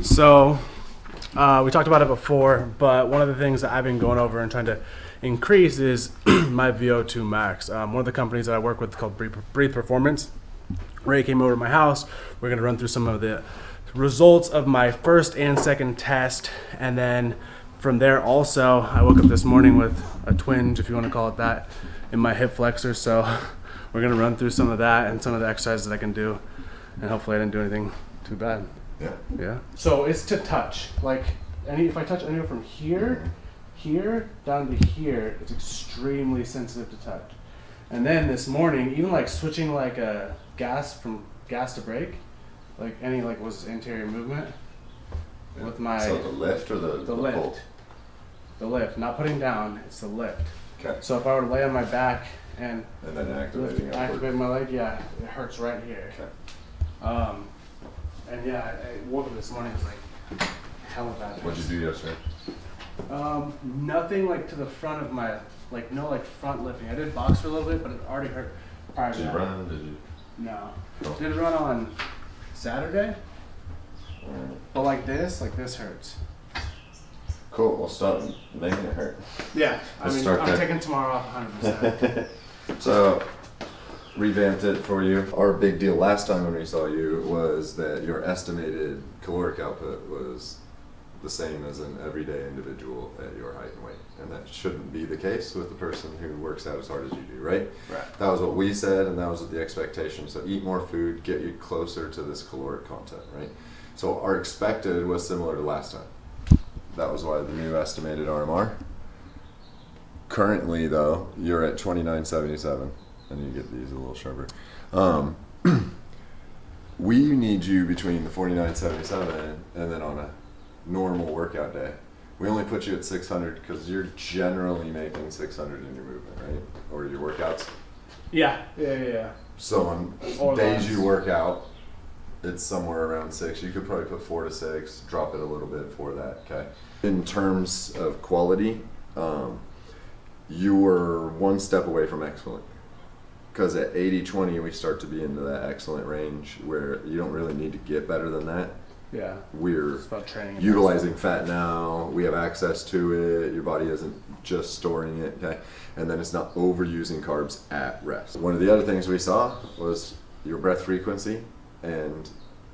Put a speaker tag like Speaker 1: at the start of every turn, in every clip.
Speaker 1: So we talked about it before, but one of the things that I've been going over and trying to increase is my VO2 max. One of the companies that I work with called Breathe Performance. Ray came over to my house. We're going to run through some of the results of my first and second test, and then from there also I woke up this morning with a twinge, if you want to call it that, in my hip flexor. So we're going to run through some of that and some of the exercises that I can do, and hopefully I didn't do anything too bad. Yeah. So it's to touch. Like if I touch anywhere from here down to here, it's extremely sensitive to touch. And then this morning, even like switching like a from gas to brake, like any was anterior movement with my.
Speaker 2: So the lift or the
Speaker 1: lift?
Speaker 2: pull?
Speaker 1: The lift, not putting down. It's the lift.
Speaker 2: Okay.
Speaker 1: So if I were to lay on my back and
Speaker 2: then activate
Speaker 1: my leg, yeah, it hurts right here.
Speaker 2: Okay.
Speaker 1: And yeah, I woke up this morning, it was like hella bad.
Speaker 2: What'd you do yesterday?
Speaker 1: Nothing like to the front of my, no front lifting. I did box for a little bit, but it already hurt prior to that.
Speaker 2: Did you run? Did you?
Speaker 1: No.
Speaker 2: Oh.
Speaker 1: Did run on Saturday, but this hurts.
Speaker 2: Cool, we'll start making it hurt.
Speaker 1: Yeah,
Speaker 2: I'm
Speaker 1: taking tomorrow off 100%.
Speaker 2: So, revamped it for you. Our big deal last time when we saw you was that your estimated caloric output was the same as an everyday individual at your height and weight. And that shouldn't be the case with the person who works out as hard as you do, right?
Speaker 1: Right.
Speaker 2: That was what we said, and that was the expectation. So eat more food, get you closer to this caloric content, right? So our expected was similar to last time. That was why the new estimated RMR. Currently though, you're at 2977, and you get these a little sharper. We need you between the 4977 and then on a normal workout day. We only put you at 600 because you're generally making 600 in your movement, right? Or your workouts.
Speaker 1: Yeah.
Speaker 2: So on days you work out, it's somewhere around 6. You could probably put 4 to 6, drop it a little bit for that, okay? In terms of quality, you were one step away from excellent. Because at 80-20, we start to be into that excellent range where you don't really need to get better than that.
Speaker 1: Yeah.
Speaker 2: We're
Speaker 1: about training
Speaker 2: utilizing fat now. We have access to it. Your body isn't just storing it, okay? And then it's not overusing carbs at rest. One of the other things we saw was your breath frequency and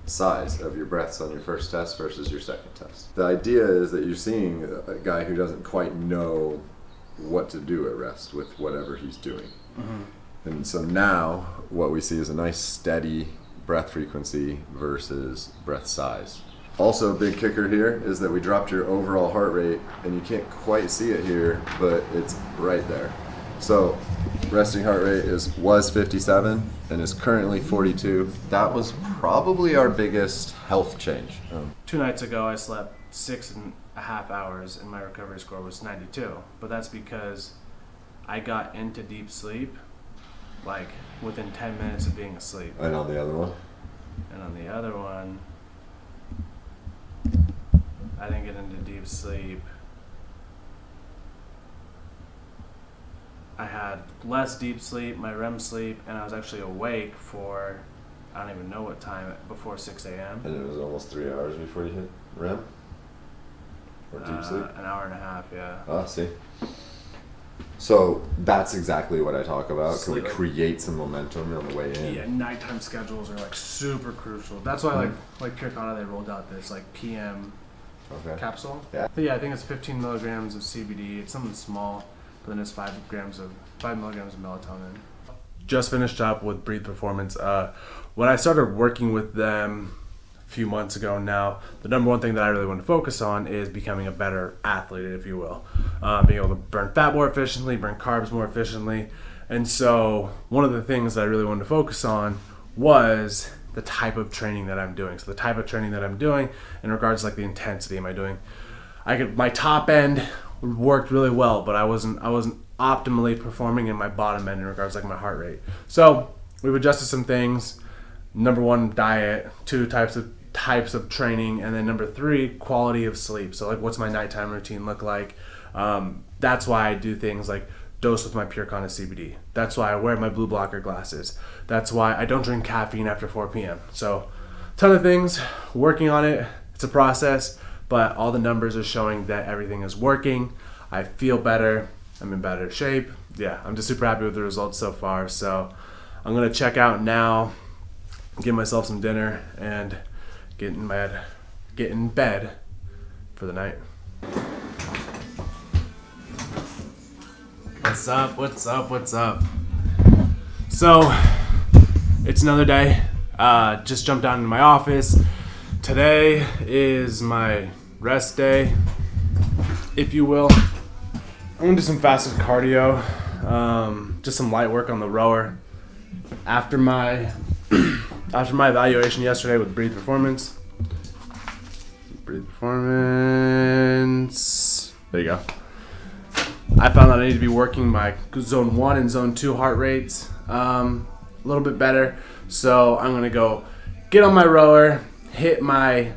Speaker 2: size of your breaths on your first test versus your second test. The idea is that you're seeing a guy who doesn't quite know what to do at rest with whatever he's doing. Mm-hmm. And so now what we see is a nice steady breath frequency versus breath size. Also a big kicker here is that we dropped your overall heart rate, and you can't quite see it here, but it's right there. So resting heart rate was 57 and is currently 42. That was probably our biggest health change.
Speaker 1: 2 nights ago I slept 6.5 hours and my recovery score was 92, but that's because I got into deep sleep within 10 minutes of being asleep.
Speaker 2: And on the other one?
Speaker 1: And on the other one, I didn't get into deep sleep. I had less deep sleep, my REM sleep, and I was actually awake for, I don't even know what time, before 6 a.m.
Speaker 2: And it was almost 3 hours before you hit REM? Or deep sleep?
Speaker 1: An hour and a half, yeah.
Speaker 2: Ah, see. So that's exactly what I talk about. Can we create some momentum on the way in?
Speaker 1: Yeah, nighttime schedules are super crucial. That's why like Pure Kana, they rolled out this PM capsule. Yeah. But yeah, I think it's 15 milligrams of CBD. It's something small, but then it's 5 milligrams of melatonin. Just finished up with Breathe Performance. When I started working with them a few months ago now, the number one thing that I really want to focus on is becoming a better athlete, if you will. Being able to burn fat more efficiently, burn carbs more efficiently. And so one of the things that I really wanted to focus on was the type of training that I'm doing. So the type of training that I'm doing in regards to the intensity am I doing. My top end worked really well, but I wasn't optimally performing in my bottom end in regards to my heart rate. So we've adjusted some things. Number 1, diet. 2, types of training, and then number 3, quality of sleep. So what's my nighttime routine look like? That's why I do things like dose with my Pure Kana CBD. That's why I wear my blue blocker glasses. That's why I don't drink caffeine after 4 p.m. So ton of things, working on it, It's a process, but all the numbers are showing that everything is working. I feel better. I'm in better shape. Yeah, I'm just super happy with the results so far. So I'm gonna check out now, get myself some dinner, and get in bed for the night. What's up? What's up? What's up? So it's another day. Just jumped down into my office. Today is my rest day, if you will. I'm gonna do some fasted cardio, just some light work on the rower. After my evaluation yesterday with Breathe Performance. There you go. I found that I need to be working my zone 1 and zone 2 heart rates a little bit better. So I'm gonna go get on my rower, hit my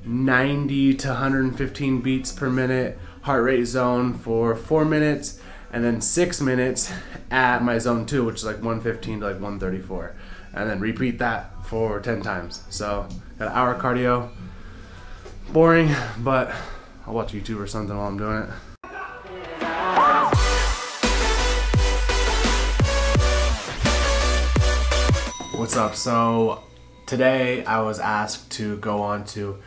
Speaker 1: 90 to 115 beats per minute heart rate zone for 4 minutes, and then 6 minutes at my zone 2, which is like 115 to like 134, and then repeat that for 10 times. So got an hour of cardio. Boring, but I'll watch YouTube or something while I'm doing it. What's up? So today I was asked to go on to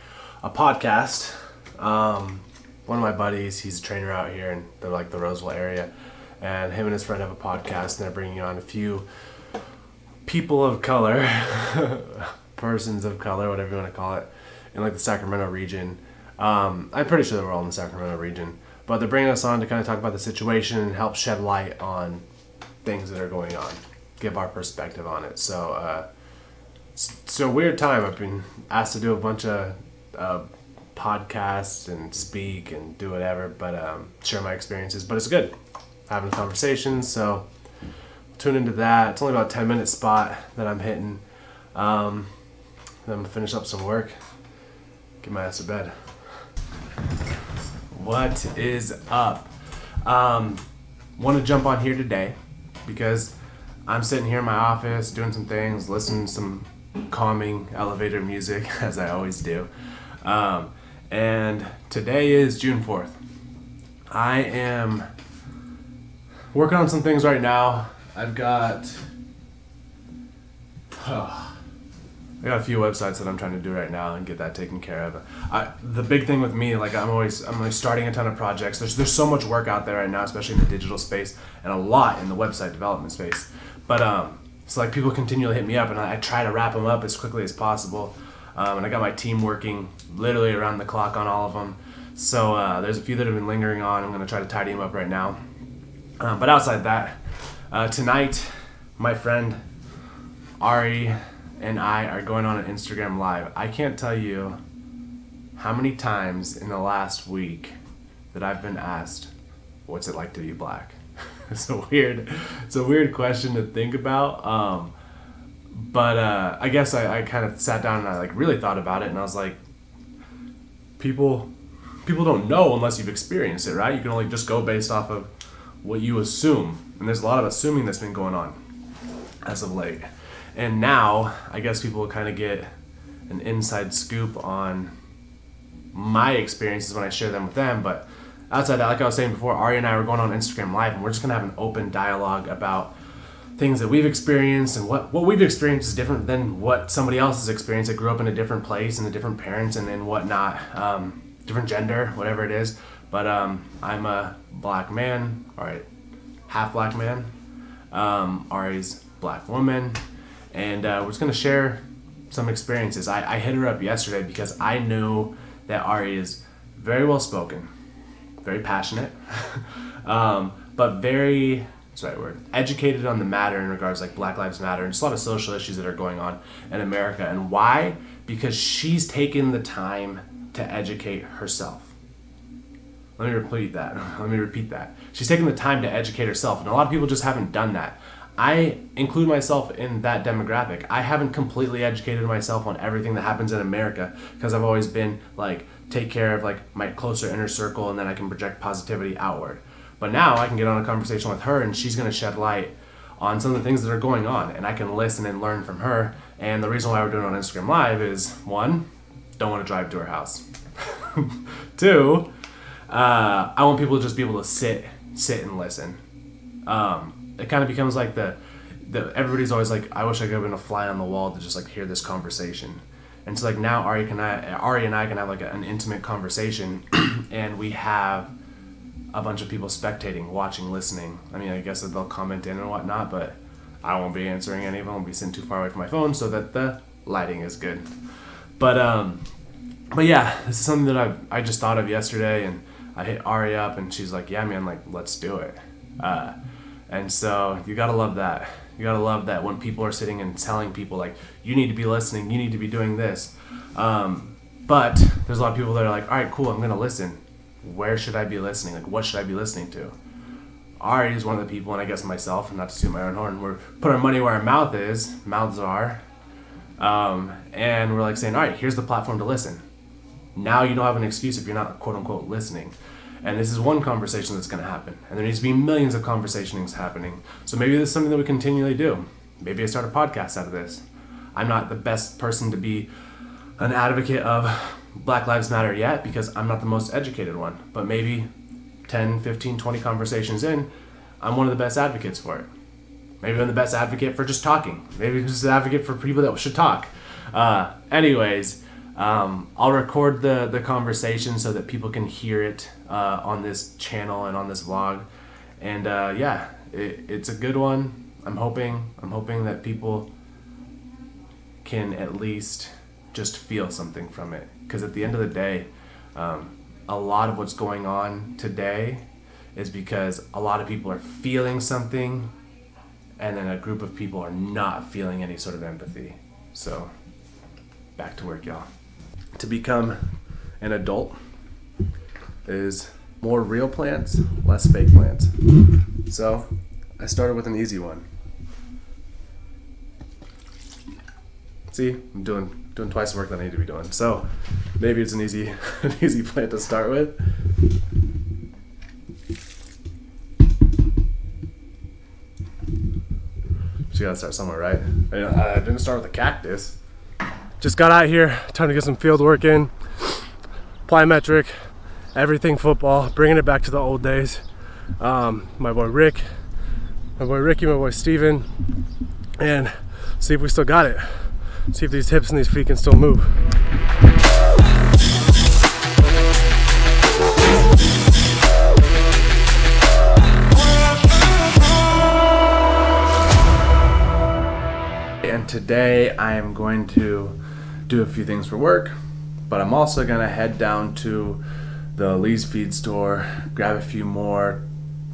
Speaker 1: a podcast. One of my buddies, he's a trainer out here in the Roseville area, and him and his friend have a podcast, and they're bringing on a few people of color, persons of color, whatever you want to call it, in like the Sacramento region. I'm pretty sure that we're all in the Sacramento region, but they're bringing us on to kind of talk about the situation and help shed light on things that are going on, give our perspective on it. So it's a weird time. I've been asked to do a bunch of podcasts and speak and do whatever, but share my experiences. But it's good having conversations, so tune into that. It's only about a 10-minute spot that I'm hitting. Then I'm gonna finish up some work, get my ass to bed. What is up? Want to jump on here today because I'm sitting here in my office doing some things, listening to some calming elevator music, as I always do. And today is June 4th. I am working on some things right now. I've got a few websites that I'm trying to do right now and get that taken care of. The big thing with me, like I'm like starting a ton of projects. There's so much work out there right now, especially in the digital space, and a lot in the website development space. But it's like people continually hit me up, and I try to wrap them up as quickly as possible. And I got my team working literally around the clock on all of them. So there's a few that have been lingering on. I'm gonna try to tidy them up right now. But outside that, tonight, my friend Ari and I are going on an Instagram Live. I can't tell you how many times in the last week that I've been asked, what's it like to be black? It's a weird question to think about. But I guess I kind of sat down and I like really thought about it, and I was like, people don't know unless you've experienced it, right? You can only just go based off of what you assume. And there's a lot of assuming that's been going on as of late. And now, I guess people will kind of get an inside scoop on my experiences when I share them with them. But outside that, like I was saying before, Ari and I were going on Instagram Live, and we're just going to have an open dialogue about things that we've experienced, and what we've experienced is different than what somebody else has experienced that grew up in a different place and a different parents and whatnot, different gender, whatever it is. But I'm a black man, all right, half black man. Ari's black woman. And we're just going to share some experiences. I hit her up yesterday because I knew that Ari is very well spoken, very passionate, but very, what's the right word, educated on the matter in regards like Black Lives Matter and just a lot of social issues that are going on in America. And why? Because she's taken the time to educate herself. Let me repeat that. She's taken the time to educate herself, and a lot of people just haven't done that. I include myself in that demographic. I haven't completely educated myself on everything that happens in America because I've always been like, take care of like my closer inner circle, and then I can project positivity outward. But now I can get on a conversation with her, and she's going to shed light on some of the things that are going on, and I can listen and learn from her. And the reason why we're doing it on Instagram Live is, one, don't want to drive to her house. 2, I want people to just be able to sit and listen. It kind of becomes like everybody's always like, I wish I could have been a fly on the wall to just like hear this conversation. And so like now Ari and I can have like an intimate conversation and we have a bunch of people spectating, watching, listening. I mean, I guess that they'll comment in and whatnot, but I won't be answering any of them. I'll be sitting too far away from my phone so that the lighting is good. But yeah, this is something that I just thought of yesterday, and I hit Ari up and she's like, yeah, man, like, let's do it. And so you gotta love that. You gotta love that when people are sitting and telling people like, you need to be listening, you need to be doing this. But there's a lot of people that are like, all right, cool, I'm gonna listen. Where should I be listening? Like, what should I be listening to? Ari is one of the people, and I guess myself, and not to toot my own horn, we're put our money where our mouths are. And we're like saying, all right, here's the platform to listen. Now you don't have an excuse if you're not quote unquote listening. And this is one conversation that's going to happen. And there needs to be millions of conversations happening. So maybe this is something that we continually do. Maybe I start a podcast out of this. I'm not the best person to be an advocate of Black Lives Matter yet because I'm not the most educated one. But maybe 10, 15, 20 conversations in, I'm one of the best advocates for it. Maybe I'm the best advocate for just talking. Maybe I'm just an advocate for people that should talk. Anyways, I'll record the conversation so that people can hear it on this channel and on this vlog. And yeah, it's a good one. I'm hoping that people can at least just feel something from it. Because at the end of the day, a lot of what's going on today is because a lot of people are feeling something and then a group of people are not feeling any sort of empathy. So, back to work, y'all. To become an adult is more real plants, less fake plants. So, I started with an easy one. See, I'm doing twice the work that I need to be doing. So, maybe it's an easy plant to start with. You gotta start somewhere, right? I didn't start with a cactus. Just got out here, time to get some field work in. Plyometric, everything football, bringing it back to the old days. My boy Rick, my boy Ricky, my boy Steven, and see if we still got it. See if these hips and these feet can still move. And today I am going to do a few things for work, but I'm also gonna head down to the Lee's feed store, grab a few more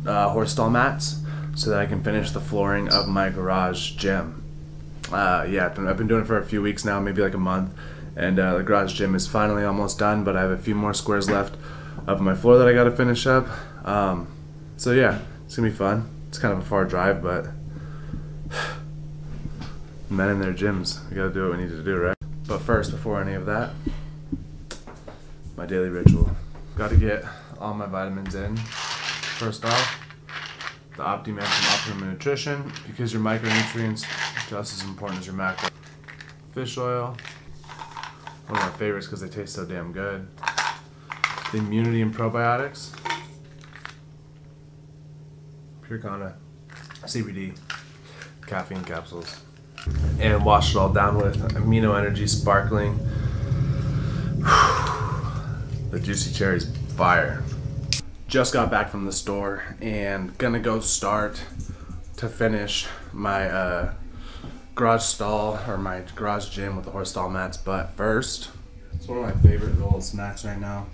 Speaker 1: horse stall mats so that I can finish the flooring of my garage gym. Yeah, I've been doing it for a few weeks now, maybe like a month, and the garage gym is finally almost done, but I have a few more squares left of my floor that I gotta finish up. So yeah, it's gonna be fun. It's kind of a far drive, but men in their gyms, we gotta do what we need to do, right? But first, before any of that, my daily ritual. Gotta get all my vitamins in. First off, the Optimum from Optimum Nutrition, because your micronutrients are just as important as your macro. Fish oil, one of my favorites because they taste so damn good. The immunity and probiotics. Pure Kana, CBD, caffeine capsules. And wash it all down with Amino Energy Sparkling. The juicy cherry's fire. Just got back from the store and gonna go start to finish my garage stall, or my garage gym with the horse stall mats. But first, it's one of my favorite little snacks right now.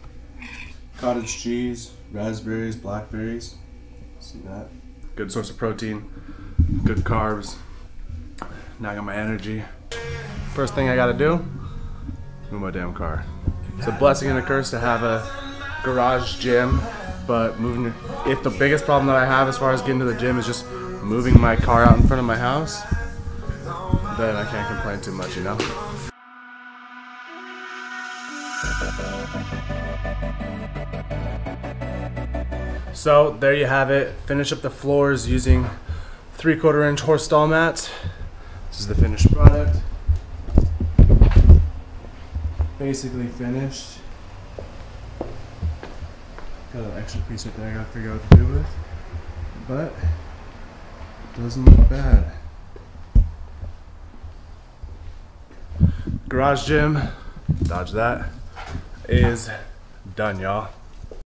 Speaker 1: Cottage cheese, raspberries, blackberries. See that? Good source of protein, good carbs. Now I got my energy. First thing I gotta do, move my damn car. It's a blessing and a curse to have a garage gym, but if the biggest problem that I have as far as getting to the gym is just moving my car out in front of my house, then I can't complain too much, you know? So there you have it. Finish up the floors using 3/4 inch horse stall mats. This is the finished product. basically finished. Got an extra piece right there I gotta figure out what to do with. But it doesn't look bad. Garage gym, dodge that, is done, y'all.